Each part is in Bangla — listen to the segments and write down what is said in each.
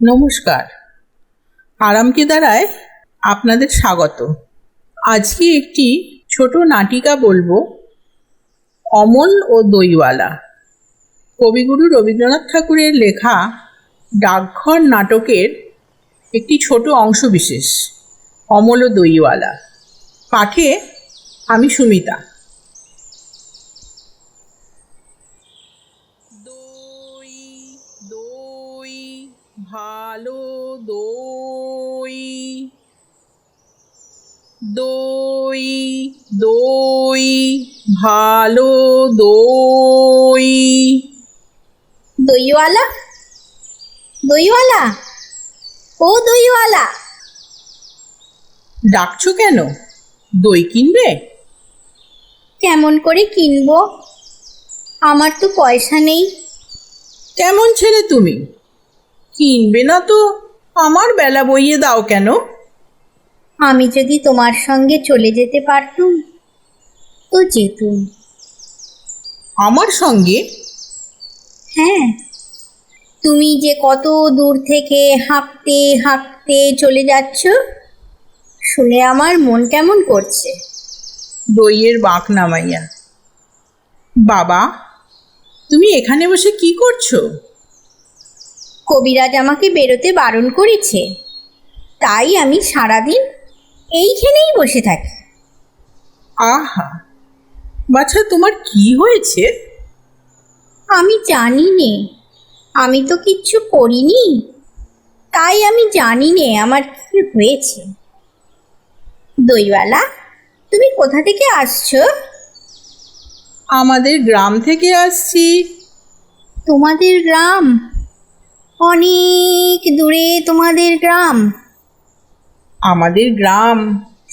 নমস্কার। আরামকেদারায় আপনাদের স্বাগত। আজকে একটি ছোট নাটিকা বলবো, অমল ও দইওয়ালা। কবিগুরু রবীন্দ্রনাথ ঠাকুরের লেখা ডাকঘর নাটকের একটি ছোট অংশ বিশেষ, অমল ও দইওয়ালা। পাঠে আমি সুমিতা। দই দই ভালো দই, দই দই ভালো দই। দইওয়ালা, দইওয়ালা, ও দইওয়ালা। ডাকছো কেন? দই কিনবে? কেমন করে কিনবো? আমার তো পয়সা নেই। কেমন ছেলে তুমি, কিনবে না তো আমার বেলা বইয়ে দাও কেন? আমি যদি তোমার সঙ্গে চলে যেতে পারতুম তো যেতুম। আমার সঙ্গে? হ্যাঁ, তুমি যে কত দূর থেকে হাঁকতে হাঁকতে চলে যাচ্ছ, শুনে আমার মন কেমন করছে। দইয়ের বাঁক নামাইয়া, বাবা তুমি এখানে বসে কি করছো? কবিরাজ আমাকে বেরোতে বারণ করেছে, তাই আমি সারাদিন এইখানেই বসে থাকি। আহা বাছা, তোমার কি হয়েছে? আমি জানি নে, আমি তো কিচ্ছু করিনি, তাই আমি জানি নে আমার কি হয়েছে। দইওয়ালা, তুমি কোথা থেকে আসছো? আমাদের গ্রাম থেকে আসছি। তোমাদের গ্রাম? অনেক দূরে তোমাদের গ্রাম? আমাদের গ্রাম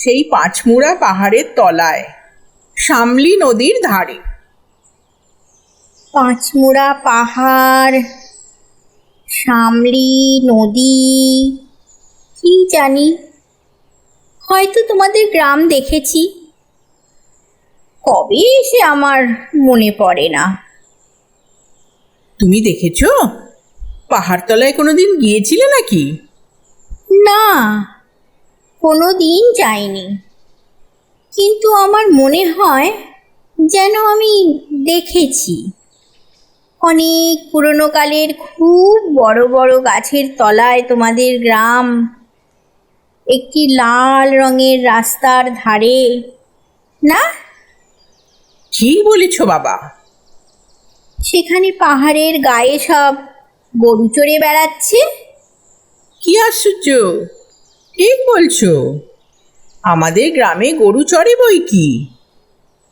সেই পাঁচমুড়া পাহাড়ের তলায়, শামলি নদীর ধারে। পাঁচমুড়া পাহাড়, শামলি নদী, কি জানি, হয়তো তোমাদের গ্রাম দেখেছি, কবে সে আমার মনে পড়ে না। তুমি দেখেছো? পাহাড়তলায় কোনোদিন গিয়েছিলে নাকি? না, কোনো দিন যাইনি, কিন্তু আমার মনে হয় যেন আমি দেখেছি। অনেক পুরনো কালের খুব বড় বড় গাছের তলায় তোমাদের গ্রাম, একটি লাল রঙের রাস্তার ধারে, না? ঠিক বলেছ বাবা। সেখানে পাহাড়ের গায়ে সব গরু চড়ে বেড়াচ্ছে। কি আশ্চর্য, ঠিক বলছো। আমাদের গ্রামে গরু চড়ে বই কি,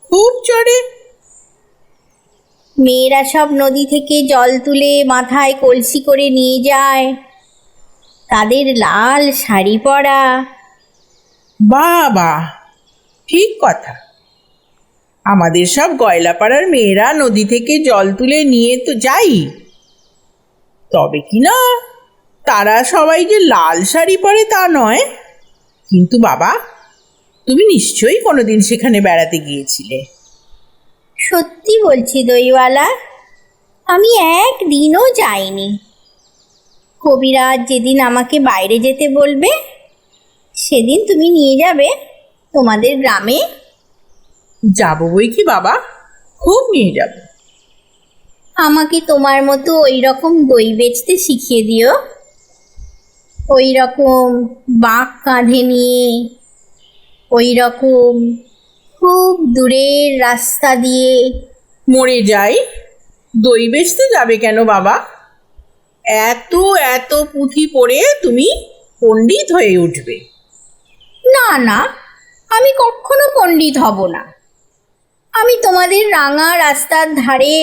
খুব চড়ে। মেয়েরা সব নদী থেকে জল তুলে মাথায় কলসি করে নিয়ে যায়, তাদের লাল শাড়ি পরা। বাবা, ঠিক কথা। আমাদের সব গয়লাপাড়ার মেয়েরা নদী থেকে জল তুলে নিয়ে তো যাই, তবে কি না তারা সবাই যে লাল শাড়ি পরে তা নয়। কিন্তু বাবা, তুমি নিশ্চয়ই কোনোদিন সেখানে বেড়াতে গিয়েছিলে। সত্যি বলছি দইওয়ালা, আমি একদিনও যাইনি। কবিরাজ যেদিন আমাকে বাইরে যেতে বলবে, সেদিন তুমি নিয়ে যাবে তোমাদের গ্রামে। যাবো বই কি বাবা, খুব নিয়ে যাব। আমাকে তোমার মতো ওই রকম দই বেচতে শিখিয়ে দিও, ওই রকম বাঁক কাঁধে নিয়ে, ওই রকম খুব দূরের রাস্তা দিয়ে। মরে যাই, দই বেচতে যাবে কেন বাবা? এত এত পুঁথি পড়ে তুমি পণ্ডিত হয়ে উঠবে। না না, আমি কখনো পণ্ডিত হব না। আমি তোমাদের রাঙা রাস্তার ধারে,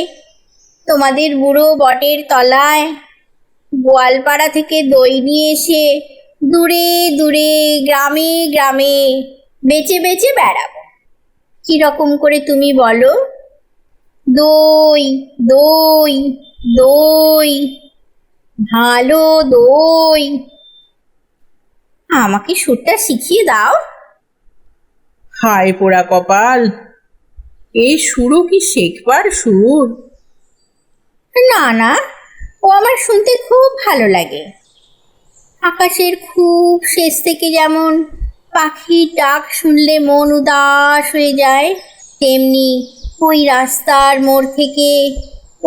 তোমাদের বুড়ো বটের তলায়, গোয়ালপাড়া থেকে দই নিয়ে এসে দূরে দূরে গ্রামে গ্রামে বেচে বেচে বেড়াবো। কিরকম করে তুমি বলো? দই দই দই ভালো দই। আমাকে সুরটা শিখিয়ে দাও। হায় পোড়া কপাল, এই সুরও কি শেখবার সুর? না না, ও আমার শুনতে খুব ভালো লাগে। আকাশের খুব শেষ থেকে যেমন পাখির ডাক শুনলে মন উদাস হয়ে যায়, তেমনি ওই রাস্তার মোড় থেকে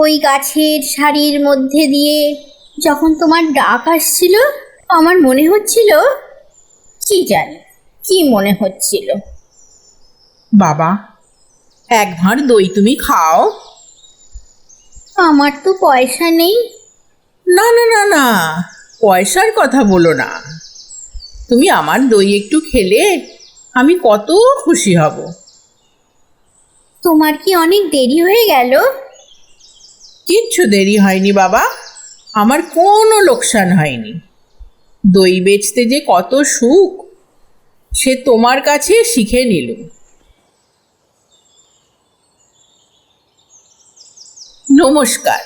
ওই গাছের সারির মধ্যে দিয়ে যখন তোমার ডাক আসছিল, আমার মনে হচ্ছিল, কি জানি কি মনে হচ্ছিল। বাবা, এক ভাঁড় দই তুমি খাও। আমার তো পয়সা নেই। না না না না, পয়সার কথা বলো না। তুমি আমার দই একটু খেলে আমি কত খুশি হব। তোমার কি অনেক দেরি হয়ে গেল? কিচ্ছু দেরি হয়নি বাবা, আমার কোনো লোকসান হয়নি। দই বেচতে যে কত সুখ সে তোমার কাছে শিখে নিলুম। নমস্কার।